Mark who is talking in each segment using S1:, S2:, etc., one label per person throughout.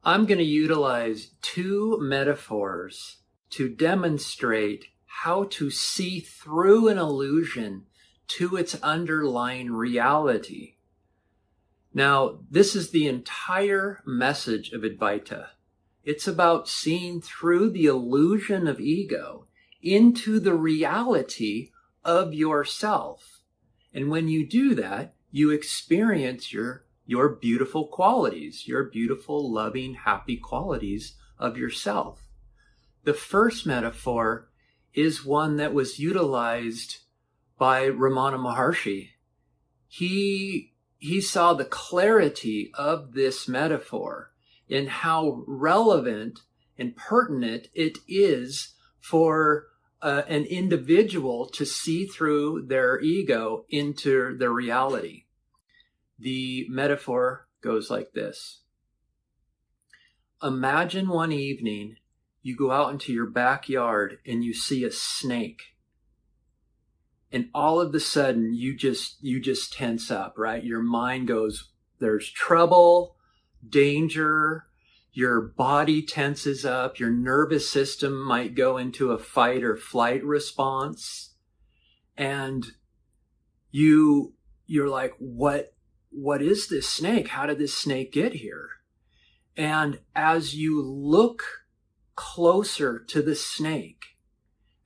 S1: I'm going to utilize two metaphors to demonstrate how to see through an illusion to its underlying reality. Now, this is the entire message of Advaita. It's about seeing through the illusion of ego into the reality of yourself. And when you do that, you experience your beautiful qualities, your beautiful, loving, happy qualities of yourself. The first metaphor is one that was utilized by Ramana Maharshi. He saw the clarity of this metaphor and how relevant and pertinent it is for an individual to see through their ego into their reality. The metaphor goes like this. Imagine one evening you go out into your backyard and you see a snake. And all of a sudden you just tense up, right? Your mind goes, there's trouble, danger, your body tenses up, your nervous system might go into a fight or flight response. And you're like, what is this snake? How did this snake get here? And as you look closer to the snake,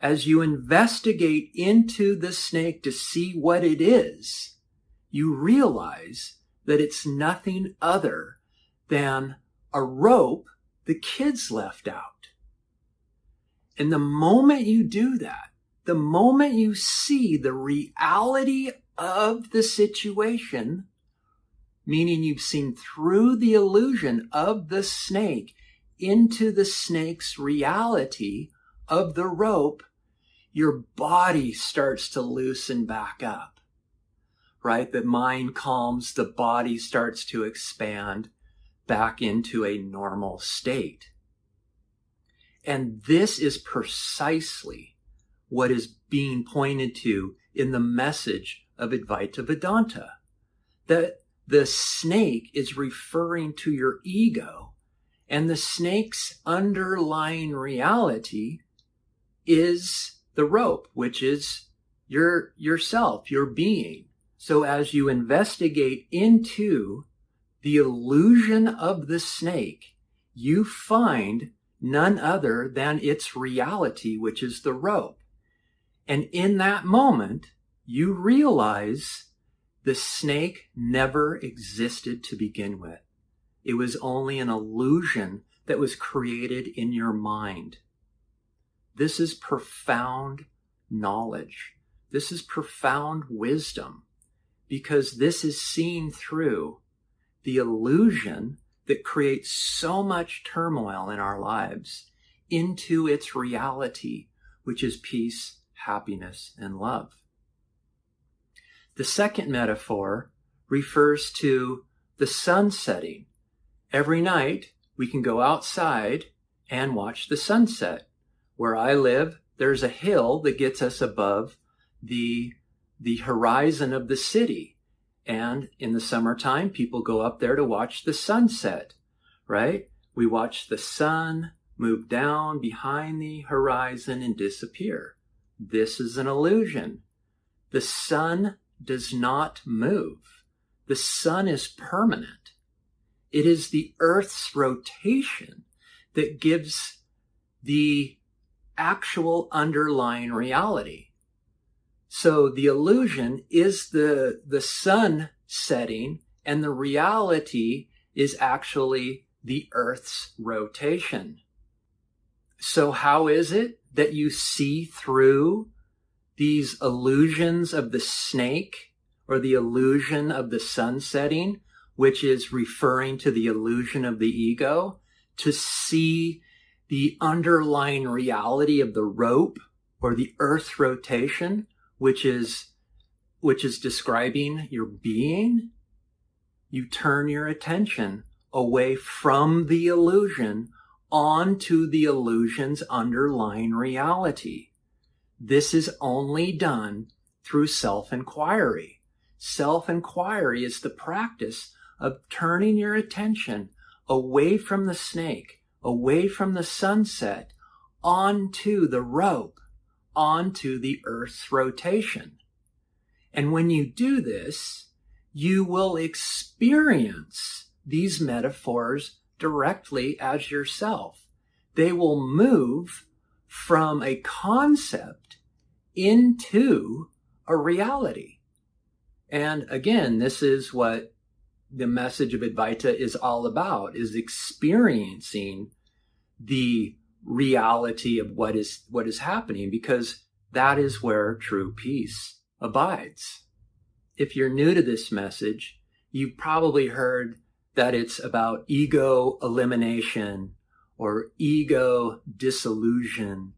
S1: as you investigate into the snake to see what it is, you realize that it's nothing other than a rope the kids left out. And the moment you do that, the moment you see the reality of the situation, meaning you've seen through the illusion of the snake into the snake's reality of the rope, your body starts to loosen back up, right? The mind calms, the body starts to expand back into a normal state. And this is precisely what is being pointed to in the message of Advaita Vedanta, that the snake is referring to your ego, and the snake's underlying reality is the rope, which is yourself, your being. So as you investigate into the illusion of the snake, you find none other than its reality, which is the rope. And in that moment, you realize the snake never existed to begin with. It was only an illusion that was created in your mind. This is profound knowledge. This is profound wisdom, because this is seen through the illusion that creates so much turmoil in our lives into its reality, which is peace, happiness, and love. The second metaphor refers to the sun setting. Every night we can go outside and watch the sunset. Where I live, there's a hill that gets us above the horizon of the city. And in the summertime, people go up there to watch the sunset, right? We watch the sun move down behind the horizon and disappear. This is an illusion. The sun does not move. The sun is permanent. It is the Earth's rotation that gives the actual underlying reality. So the illusion is the sun setting, and the reality is actually the Earth's rotation. So how is it that you see through these illusions of the snake or the illusion of the sun setting, which is referring to the illusion of the ego, to see the underlying reality of the rope or the Earth's rotation, which is describing your being? You turn your attention away from the illusion onto the illusion's underlying reality. This is only done through self-inquiry. Self-inquiry is the practice of turning your attention away from the snake, away from the sunset, onto the rope, onto the Earth's rotation. And when you do this, you will experience these metaphors directly as yourself. They will move from a concept into a reality. And again, this is what the message of Advaita is all about, is experiencing the reality of what is happening, because that is where true peace abides. If you're new to this message, you've probably heard that it's about ego elimination or ego dissolution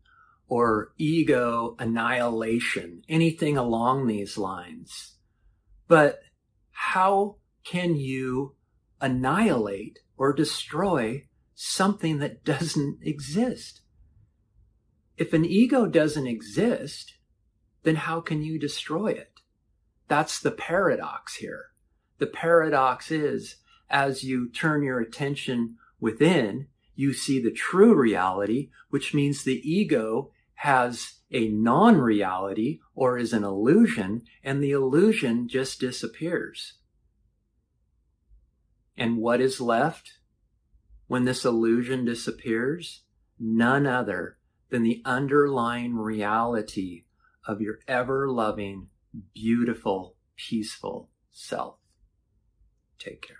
S1: or ego annihilation, anything along these lines. But how can you annihilate or destroy something that doesn't exist? If an ego doesn't exist, then how can you destroy it? That's the paradox here. The paradox is, as you turn your attention within, you see the true reality, which means the ego has a non-reality or is an illusion, and the illusion just disappears. And what is left when this illusion disappears? None other than the underlying reality of your ever-loving, beautiful, peaceful self. Take care.